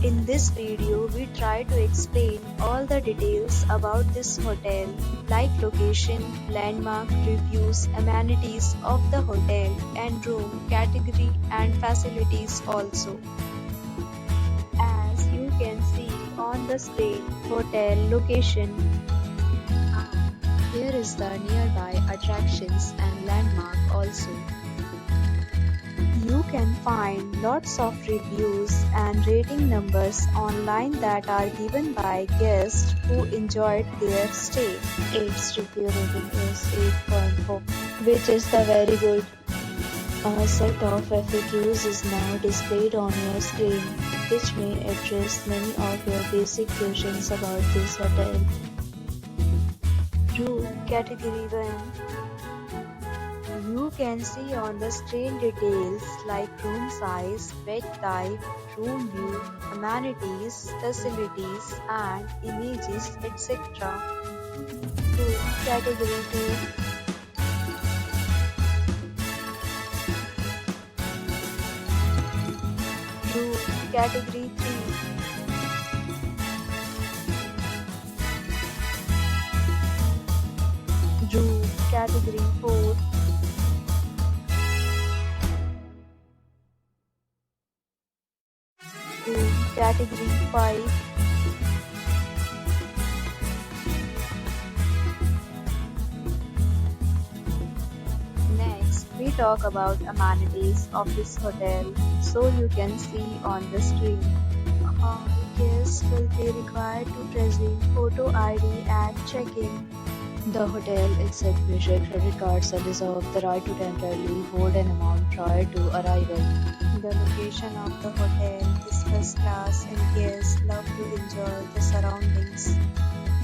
In this video, we try to explain all the details about this hotel, like location, landmark, reviews, amenities of the hotel, and room category and facilities also. As you can see on the screen, hotel location. Here is the nearby attractions and landmark also. You can find lots of reviews and rating numbers online that are given by guests who enjoyed their stay. Its review rating is 8.4, which is the very good. A set of FAQs is now displayed on your screen, which may address many of your basic questions about this hotel. Room category 1. You can see on the screen details like room size, bed type, room view, amenities, facilities, and images, etc. Room category 2. Room category 3. Room category 4. Room category 5. Next, we talk about amenities of this hotel, so you can see on the screen. All guests will be required to present photo ID at check-in. The hotel accepts major credit cards and reserves the right to temporarily hold an amount prior to arrival. The location of the hotel is first class and guests love to enjoy the surroundings.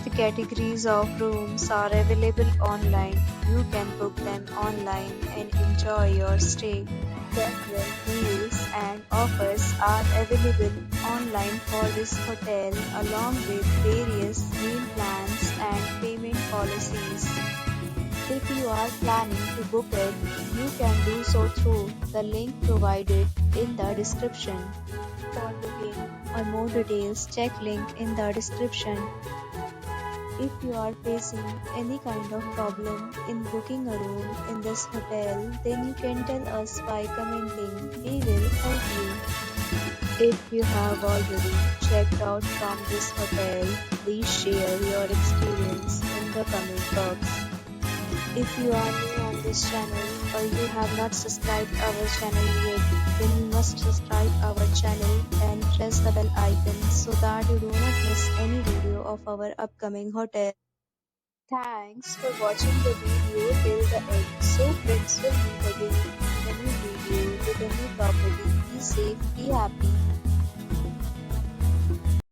The categories of rooms are available online. You can book them online and enjoy your stay. Several deals and offers are available online for this hotel along with various meal plans and payment policies. If you are planning to book it, you can do so through the link provided in the description. For booking or more details, check link in the description. If you are facing any kind of problem in booking a room in this hotel, then you can tell us by commenting. We will help you. If you have already checked out from this hotel, please share your experience in the comment box. If you are new on this channel or you have not subscribed our channel yet, then you must subscribe our channel and press the bell icon so that you do not miss any video of our upcoming hotel. Thanks for watching the video till the end. So friends, will meet again in a new video with a new property. Be safe, be happy.